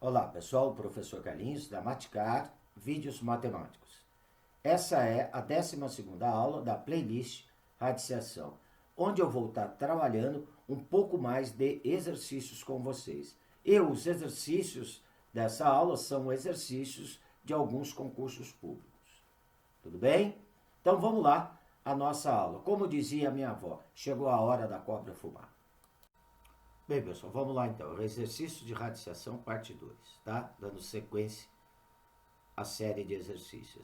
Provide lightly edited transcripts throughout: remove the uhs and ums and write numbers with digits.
Olá pessoal, o professor Carlinhos da Maticar, Vídeos Matemáticos. Essa é a 12ª aula da playlist Radiciação, onde eu vou estar trabalhando um pouco mais de exercícios com vocês. E os exercícios dessa aula são exercícios de alguns concursos públicos. Tudo bem? Então vamos lá, a nossa aula. Como dizia minha avó, chegou a hora da cobra fumar. Bem, pessoal, vamos lá então. Exercício de radiciação, parte 2, tá? Dando sequência à série de exercícios.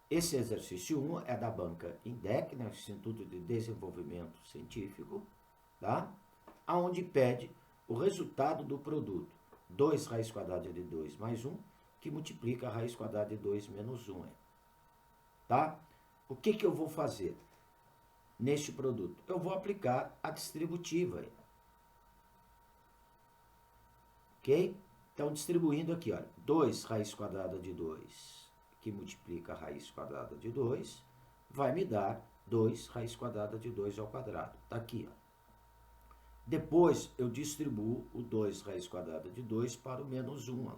Esse exercício 1 é da banca INDEC, né? Instituto de Desenvolvimento Científico, tá? Aonde pede o resultado do produto 2 raiz quadrada de 2 mais 1, que multiplica a raiz quadrada de 2 menos 1. Tá? O que eu vou fazer neste produto? Eu vou aplicar a distributiva. Ok? Então, distribuindo aqui, olha, 2 raiz quadrada de 2, que multiplica a raiz quadrada de 2, vai me dar 2 raiz quadrada de 2 ao quadrado. Está aqui, ó. Depois, eu distribuo o 2 raiz quadrada de 2 para o menos 1. Ó.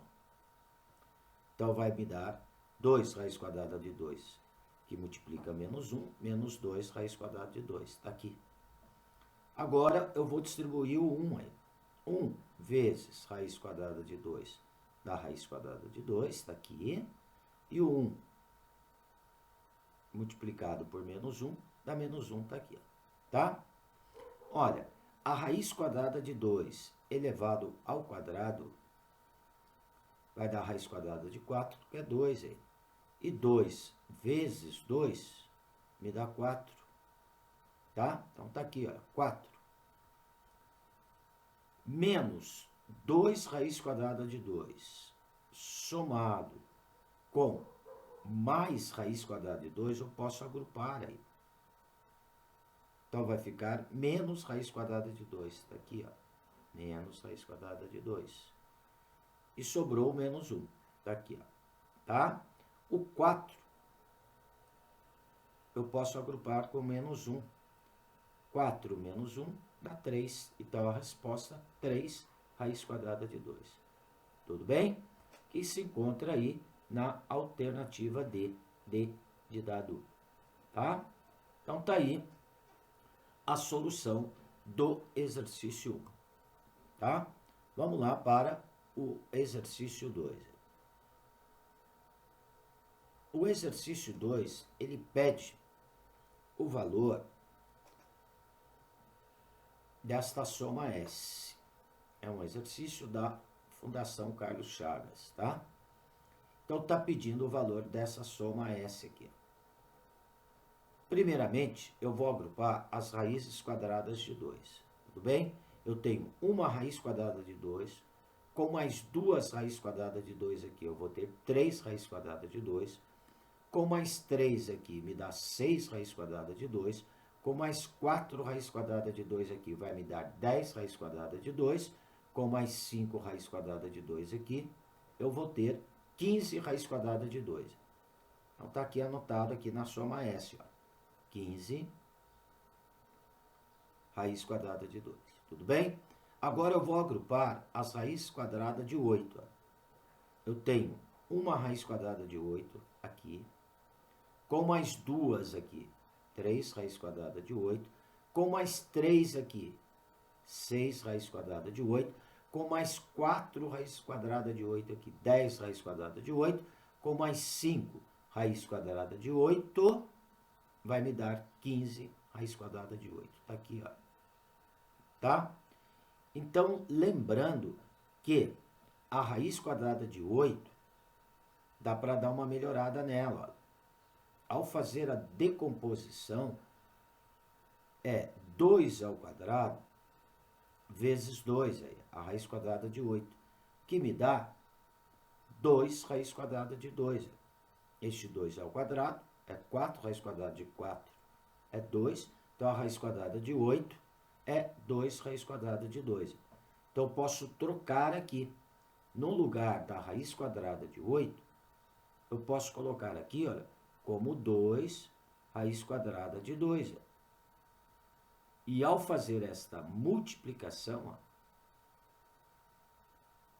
Então, vai me dar 2 raiz quadrada de 2, que multiplica menos 1, menos 2 raiz quadrada de 2. Está aqui. Agora, eu vou distribuir o 1 aí. 1 vezes raiz quadrada de 2 da raiz quadrada de 2, está aqui. E o 1 multiplicado por menos 1, dá menos 1, está aqui. Ó. Tá? Olha, a raiz quadrada de 2 elevado ao quadrado vai dar raiz quadrada de 4, que é 2 aí. E 2 vezes 2 me dá 4. Tá? Então está aqui, ó, 4. Menos 2 raiz quadrada de 2, somado com mais raiz quadrada de 2, eu posso agrupar aí. Então, vai ficar menos raiz quadrada de 2. Está aqui, ó. Menos raiz quadrada de 2. E sobrou menos 1. Está aqui, ó. Tá? O 4, eu posso agrupar com menos 1. 4 menos 1 dá 3. Então, a resposta, 3 raiz quadrada de 2. Tudo bem? Que se encontra aí na alternativa D de dado. Tá? Então, tá aí a solução do exercício 1. Tá? Vamos lá para o exercício 2. O exercício 2, ele pede o valor desta soma S. É um exercício da Fundação Carlos Chagas, tá? Então, está pedindo o valor dessa soma S aqui. Primeiramente, eu vou agrupar as raízes quadradas de 2. Tudo bem? Eu tenho uma raiz quadrada de 2, com mais 2 raízes quadradas de 2 aqui, eu vou ter 3 raízes quadradas de 2. Com mais 3 aqui, me dá 6 raízes quadradas de 2. Com mais 4 raízes quadradas de 2 aqui, vai me dar 10 raízes quadradas de 2. Com mais 5 raízes quadradas de 2 aqui, eu vou ter 15 raízes quadradas de 2. Então, está aqui anotado aqui na soma S, ó. 15 raiz quadrada de 2. Tudo bem? Agora eu vou agrupar as raízes quadradas de 8. Ó. Eu tenho uma raiz quadrada de 8 aqui, com mais 2 aqui, 3 raiz quadrada de 8, com mais 3 aqui, 6 raiz quadrada de 8, com mais 4 raiz quadrada de 8 aqui, 10 raiz quadrada de 8, com mais 5 raiz quadrada de 8, vai me dar 15 raiz quadrada de 8. Está aqui, ó. Tá? Então, lembrando que a raiz quadrada de 8, dá para dar uma melhorada nela. Ó. Ao fazer a decomposição, é 2 ao quadrado vezes 2, aí, a raiz quadrada de 8, que me dá 2 raiz quadrada de 2. Este 2 ao quadrado é 4, raiz quadrada de 4 é 2, então a raiz quadrada de 8 é 2 raiz quadrada de 2. Então, eu posso trocar aqui, no lugar da raiz quadrada de 8, eu posso colocar aqui, olha, como 2 raiz quadrada de 2. E ao fazer esta multiplicação, ó,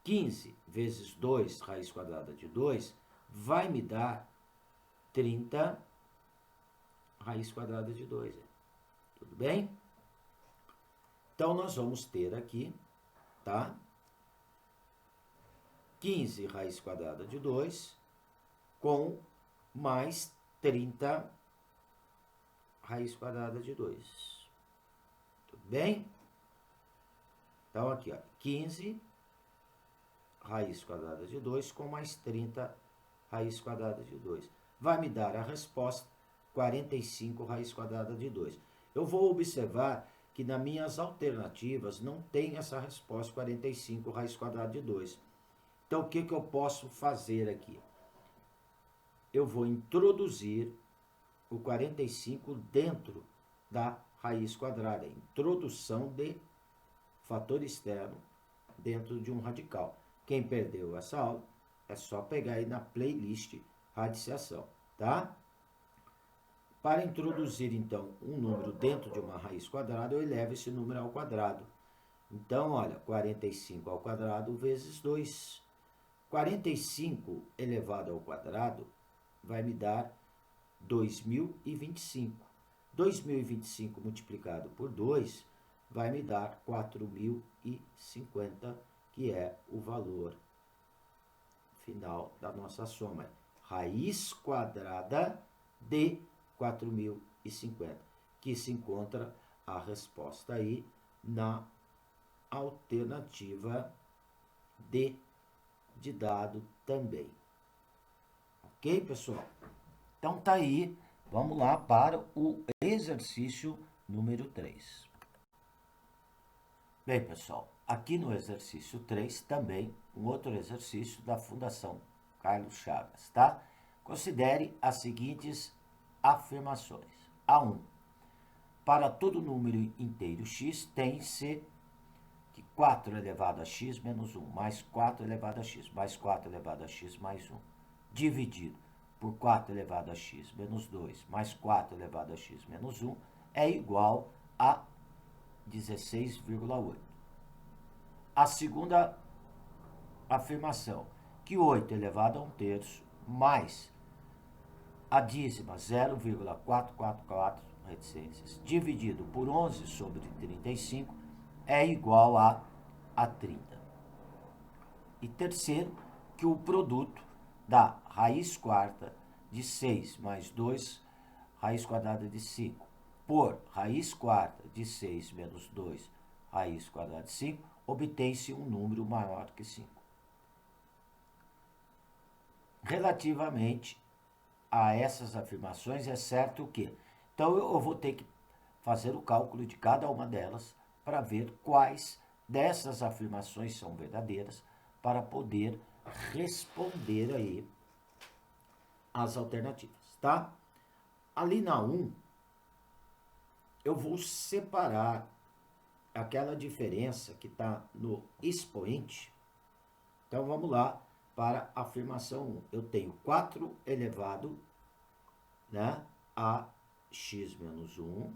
15 vezes 2 raiz quadrada de 2 vai me dar 30 raiz quadrada de 2. Tudo bem? Então, nós vamos ter aqui, tá? 15 raiz quadrada de 2 com mais 30 raiz quadrada de 2. Tudo bem? Então, aqui, ó, 15 raiz quadrada de 2 com mais 30 raiz quadrada de 2. Vai me dar a resposta 45 raiz quadrada de 2. Eu vou observar que nas minhas alternativas não tem essa resposta 45 raiz quadrada de 2. Então, o que eu posso fazer aqui? Eu vou introduzir o 45 dentro da raiz quadrada. Introdução de fator externo dentro de um radical. Quem perdeu essa aula, é só pegar aí na playlist radiciação, tá? Para introduzir, então, um número dentro de uma raiz quadrada, eu elevo esse número ao quadrado. Então, olha, 45 ao quadrado vezes 2. 45 elevado ao quadrado vai me dar 2025. 2025 multiplicado por 2 vai me dar 4050, que é o valor final da nossa soma. Raiz quadrada de 4050, que se encontra a resposta aí na alternativa D de dado também. Ok, pessoal? Então tá aí, vamos lá para o exercício número 3. Bem, pessoal, aqui no exercício 3 também um outro exercício da Fundação Carlos Chagas, tá? Considere as seguintes afirmações. A1. Para todo número inteiro x, tem-se que 4 elevado a x menos 1, mais 4 elevado a x, mais 4 elevado a x mais 1, dividido por 4 elevado a x menos 2, mais 4 elevado a x menos 1, é igual a 16,8. A segunda afirmação, que 8 elevado a 1/3 mais a dízima 0,444 reticências dividido por 11 sobre 35 é igual a 30. E terceiro, que o produto da raiz quarta de 6 mais 2 raiz quadrada de 5 por raiz quarta de 6 menos 2 raiz quadrada de 5 obtém-se um número maior que 5. Relativamente a essas afirmações, é certo que, então eu vou ter que fazer o cálculo de cada uma delas para ver quais dessas afirmações são verdadeiras para poder responder aí as alternativas, tá? Ali na 1, eu vou separar aquela diferença que está no expoente. Então, vamos lá para a afirmação 1. Eu tenho 4 elevado, né, a x menos 1.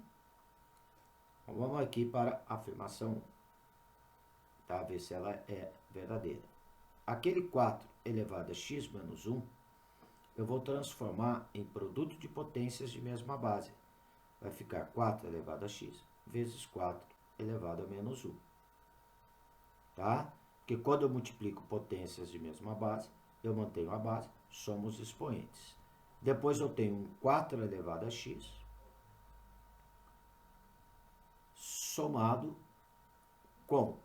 Então, vamos aqui para a afirmação 1, tá? Ver se ela é verdadeira. Aquele 4 elevado a x menos 1, eu vou transformar em produto de potências de mesma base. Vai ficar 4 elevado a x vezes 4 elevado a menos 1. Tá? Porque quando eu multiplico potências de mesma base, eu mantenho a base, somo os expoentes. Depois eu tenho um 4 elevado a x somado com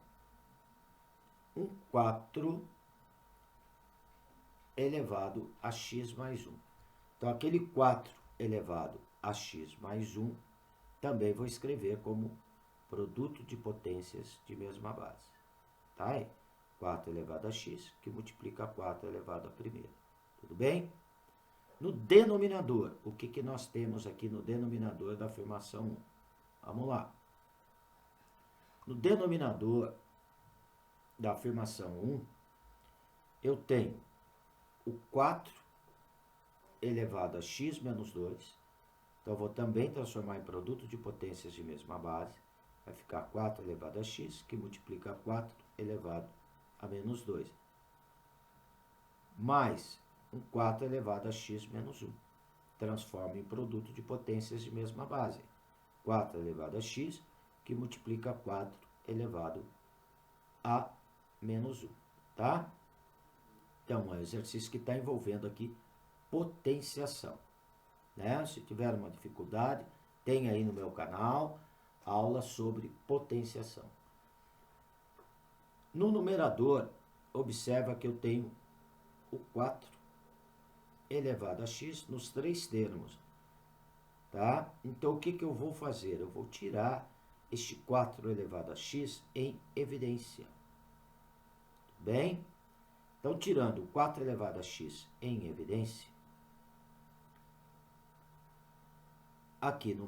um 4 elevado a x mais 1. Então, aquele 4 elevado a x mais 1, também vou escrever como produto de potências de mesma base. Tá aí? 4 elevado a x, que multiplica 4 elevado a primeira. Tudo bem? No denominador, o que nós temos aqui no denominador da afirmação 1? Vamos lá. No denominador da afirmação 1, eu tenho o 4 elevado a x menos 2. Então, eu vou também transformar em produto de potências de mesma base. Vai ficar 4 elevado a x, que multiplica 4 elevado a menos 2. Mais um 4 elevado a x menos 1. Transforma em produto de potências de mesma base. 4 elevado a x, que multiplica 4 elevado a menos 1. Tá? Então, é um exercício que está envolvendo aqui potenciação. Né? Se tiver uma dificuldade, tem aí no meu canal aula sobre potenciação. No numerador, observa que eu tenho o 4 elevado a x nos 3 termos. Tá? Então, o que eu vou fazer? Eu vou tirar este 4 elevado a x em evidência. Bem? Então, tirando o 4 elevado a x em evidência, aqui no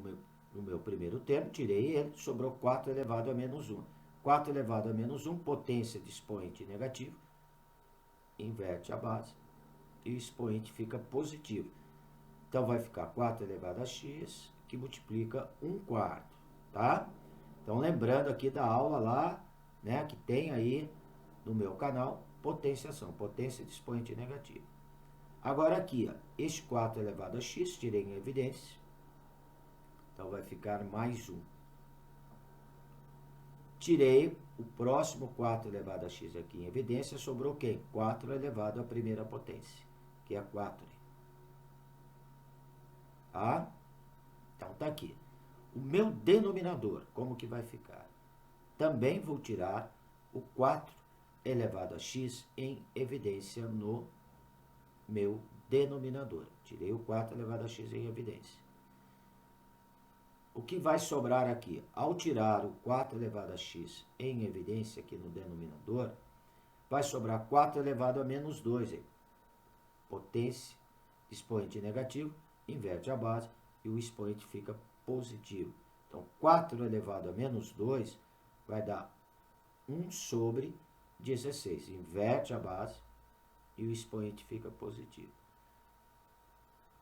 meu primeiro termo, tirei ele, sobrou 4 elevado a menos 1. 4 elevado a menos 1, potência de expoente negativo, inverte a base, e o expoente fica positivo. Então, vai ficar 4 elevado a x, que multiplica 1/4, tá? Então, lembrando aqui da aula lá, né, que tem aí no meu canal, potenciação, potência de expoente negativo. Agora aqui, ó, este 4 elevado a x, tirei em evidência, então vai ficar mais 1. Tirei o próximo 4 elevado a x aqui em evidência, sobrou quem? 4 elevado à primeira potência, que é 4. Tá? Então, tá aqui. O meu denominador, como que vai ficar? Também vou tirar o 4 elevado a x em evidência no meu denominador. Tirei o 4 elevado a x em evidência. O que vai sobrar aqui? Ao tirar o 4 elevado a x em evidência aqui no denominador, vai sobrar 4 elevado a menos 2. Aí. Potência, expoente negativo, inverte a base e o expoente fica positivo. Então, 4 elevado a menos 2 vai dar 1 sobre 16. Inverte a base e o expoente fica positivo.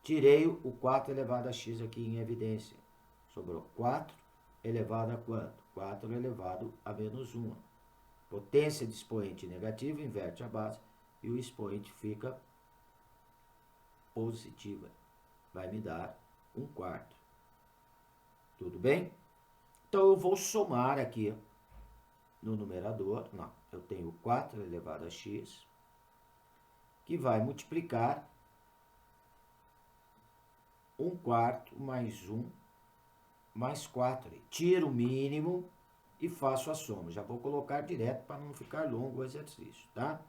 Tirei o 4 elevado a x aqui em evidência. Sobrou 4 elevado a quanto? 4 elevado a menos 1. Potência de expoente negativo, inverte a base e o expoente fica positiva. Vai me dar 1/4. Tudo bem? Então, eu vou somar aqui no numerador. Não, eu tenho 4 elevado a x, que vai multiplicar 1/4 mais 1 mais 4. Tiro o mínimo e faço a soma. Já vou colocar direto para não ficar longo o exercício, tá?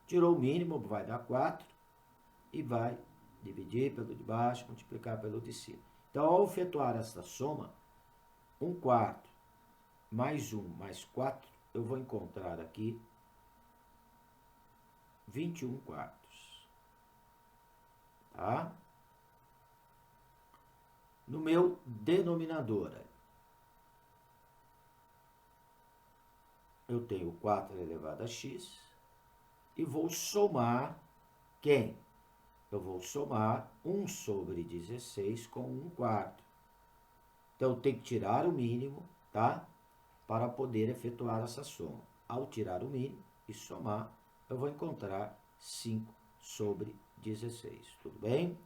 Tirou o mínimo, vai dar 4 e vai dividir pelo de baixo, multiplicar pelo de cima. Então, ao efetuar essa soma, 1/4 mais 1 mais 4, eu vou encontrar aqui 21/4. Tá? No meu denominador, eu tenho 4 elevado a x e vou somar quem? Eu vou somar 1 sobre 16 com 1/4. Então, eu tenho que tirar o mínimo, tá? Para poder efetuar essa soma. Ao tirar o mínimo e somar, eu vou encontrar 5 sobre 16. Tudo bem?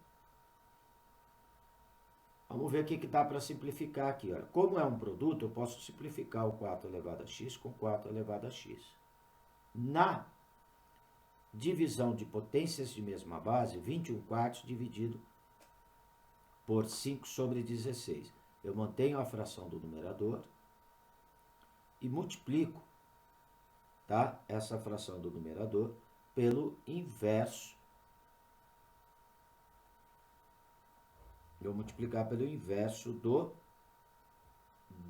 Vamos ver o que dá para simplificar aqui. Olha. Como é um produto, eu posso simplificar o 4 elevado a x com 4 elevado a x. Na divisão de potências de mesma base, 21/4 dividido por 5 sobre 16. Eu mantenho a fração do numerador e multiplico, tá? Essa fração do numerador pelo inverso. Eu vou multiplicar pelo inverso do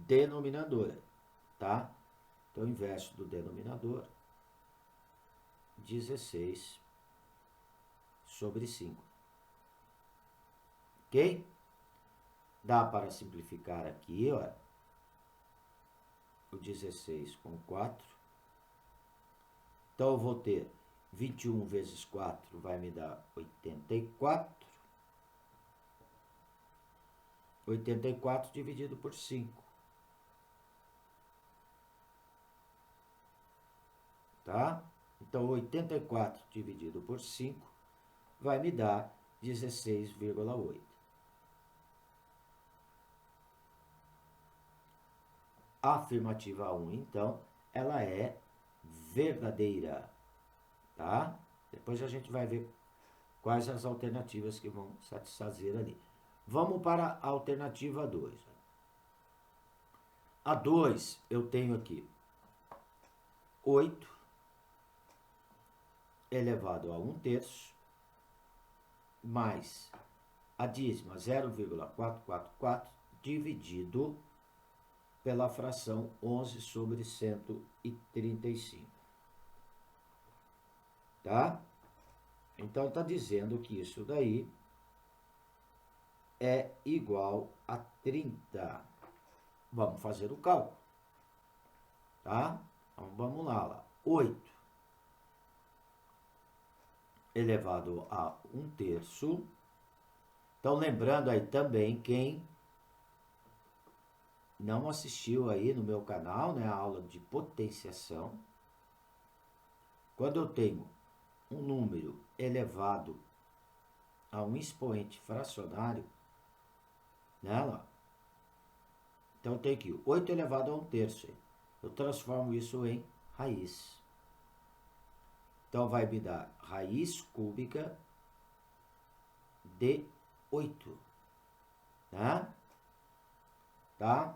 denominador, tá? Então, o inverso do denominador, 16 sobre 5. Ok? Dá para simplificar aqui, ó, o 16 com 4. Então, eu vou ter 21 vezes 4 vai me dar 84. 84 dividido por 5. Tá? Então, 84 dividido por 5 vai me dar 16,8. A afirmativa 1, então, ela é verdadeira, tá? Depois a gente vai ver quais as alternativas que vão satisfazer ali. Vamos para a alternativa 2. A 2, eu tenho aqui 8 elevado a 1/3, mais a dízima 0,444 dividido pela fração 11 sobre 135. Tá? Então, está dizendo que isso daí é igual a 30. Vamos fazer o cálculo. Tá? Então, vamos lá. 8 elevado a 1/3. Então, lembrando aí também, quem não assistiu aí no meu canal, né, a aula de potenciação, quando eu tenho um número elevado a um expoente fracionário, nela, então eu tenho aqui 8 elevado a 1/3. Eu transformo isso em raiz. Então vai me dar raiz cúbica de 8. Né? Tá?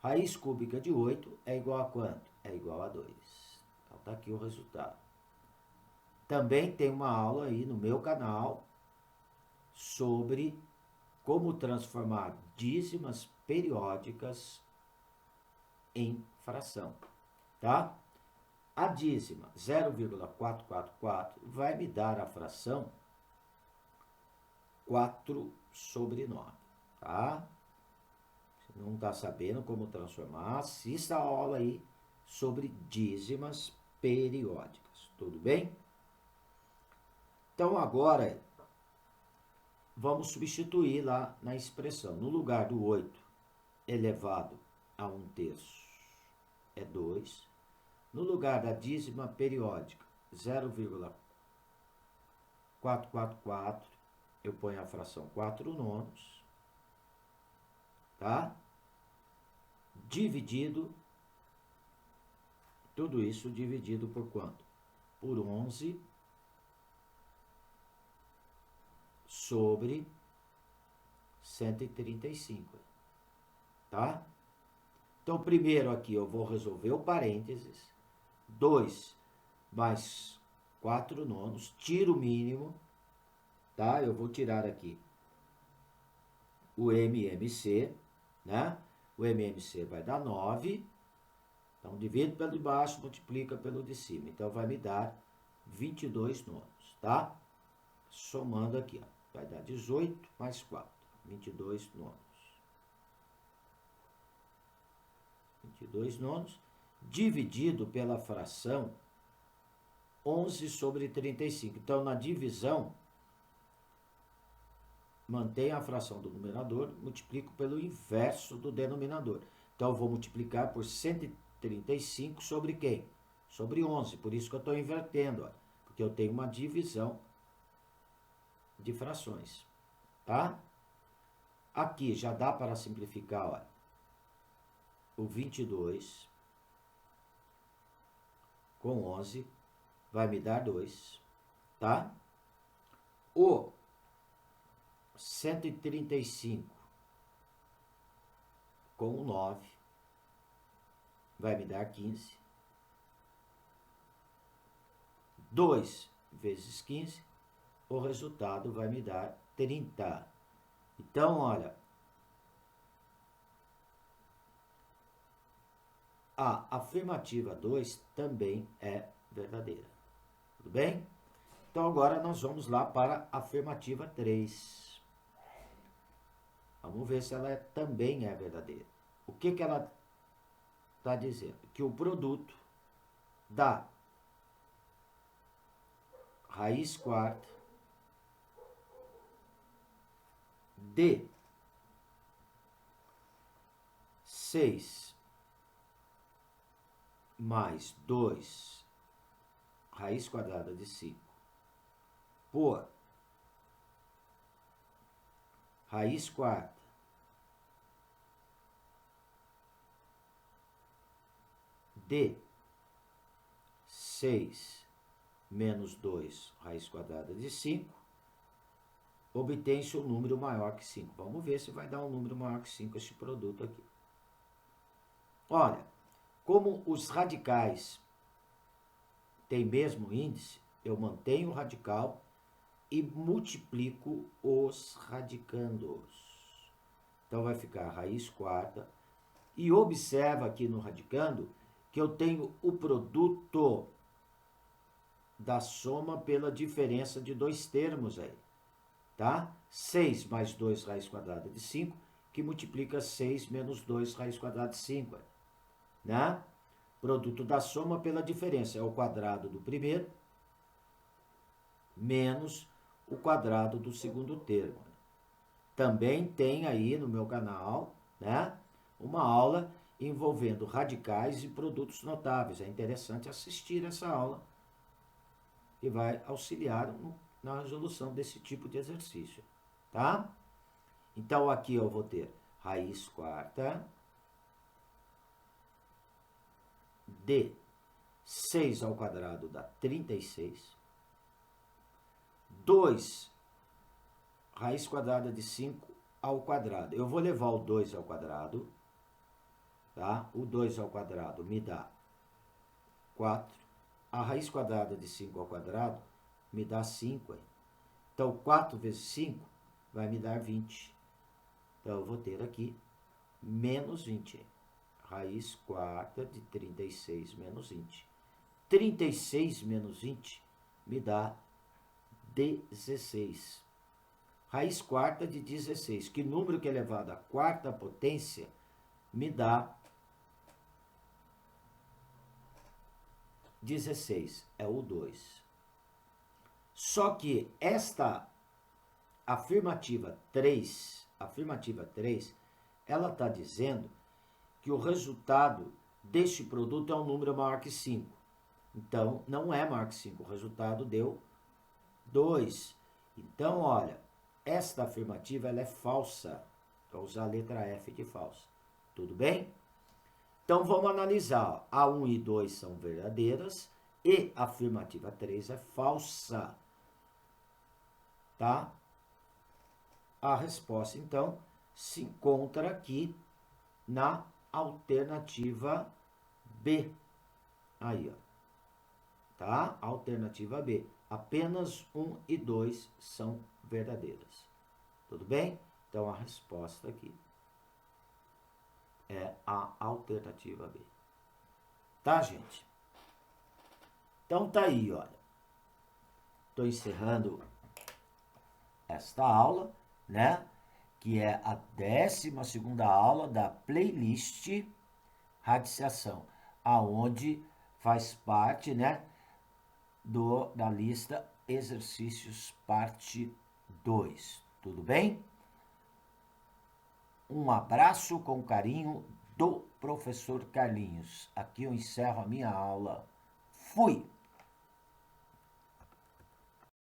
Raiz cúbica de 8 é igual a quanto? É igual a 2. Então tá aqui o resultado. Também tem uma aula aí no meu canal sobre como transformar dízimas periódicas em fração, tá? A dízima 0,444 vai me dar a fração 4 sobre 9, tá? Se não está sabendo como transformar, assista a aula aí sobre dízimas periódicas, tudo bem? Então agora vamos substituir lá na expressão. No lugar do 8 elevado a 1/3 é 2. No lugar da dízima periódica 0,444, eu ponho a fração 4/9, tá? Dividido, tudo isso dividido por quanto? Por 11 sobre 135, tá? Então, primeiro aqui eu vou resolver o parênteses. 2 mais 4/9, tiro o mínimo, tá? Eu vou tirar aqui o MMC, né? O MMC vai dar 9. Então, divide pelo de baixo, multiplica pelo de cima. Então, vai me dar 22/9, tá? Somando aqui, ó, vai dar 18 mais 4, 22/9. 22/9 dividido pela fração 11 sobre 35. Então, na divisão, mantenho a fração do numerador, multiplico pelo inverso do denominador. Então, eu vou multiplicar por 135 sobre quem? Sobre 11. Por isso que eu estou invertendo, ó, porque eu tenho uma divisão de frações, tá? Aqui já dá para simplificar, ó, o 22 com 11 vai me dar 2, tá? O 135 com 9 vai me dar 15. 2 vezes 15, o resultado vai me dar 30. Então, olha, a afirmativa 2 também é verdadeira. Tudo bem? Então, agora nós vamos lá para a afirmativa 3. Vamos ver se ela também é verdadeira. O que que ela está dizendo? Que o produto da raiz quarta de 6 mais 2 raiz quadrada de 5 por raiz quarta de 6 menos 2 raiz quadrada de 5, obtém-se um número maior que 5. Vamos ver se vai dar um número maior que 5 esse produto aqui. Olha, como os radicais têm mesmo índice, eu mantenho o radical e multiplico os radicandos. Então vai ficar a raiz quarta. E observa aqui no radicando que eu tenho o produto da soma pela diferença de dois termos aí. Tá? 6 mais 2 raiz quadrada de 5, que multiplica 6 menos 2 raiz quadrada de 5. Né? Produto da soma pela diferença é o quadrado do primeiro menos o quadrado do segundo termo. Também tem aí no meu canal, né, uma aula envolvendo radicais e produtos notáveis. É interessante assistir essa aula e vai auxiliar na resolução desse tipo de exercício, tá? Então aqui eu vou ter raiz quarta de 6 ao quadrado dá 36. 2 raiz quadrada de 5 ao quadrado. Eu vou levar o 2 ao quadrado, tá? O 2 ao quadrado me dá 4. A raiz quadrada de 5 ao quadrado me dá 5. Então, 4 vezes 5 vai me dar 20. Então, eu vou ter aqui menos 20. Raiz quarta de 36 menos 20. 36 menos 20 me dá 16. Raiz quarta de 16. Que número que é elevado à quarta potência me dá 16. É o 2. Só que esta afirmativa 3, ela está dizendo que o resultado deste produto é um número maior que 5. Então, não é maior que 5. O resultado deu 2. Então, olha, esta afirmativa ela é falsa. Vou usar a letra F de falsa. Tudo bem? Então, vamos analisar. A 1 e 2 são verdadeiras e a afirmativa 3 é falsa. Tá? A resposta, então, se encontra aqui na alternativa B. Aí, ó. Tá? Alternativa B. Apenas 1 e 2 são verdadeiras. Tudo bem? Então, a resposta aqui é a alternativa B. Tá, gente? Então, tá aí, olha. Estou encerrando esta aula, né? Que é a 12ª aula da playlist radiciação, aonde faz parte, né, da lista exercícios parte 2. Tudo bem? Um abraço com carinho do professor Carlinhos. Aqui eu encerro a minha aula. Fui!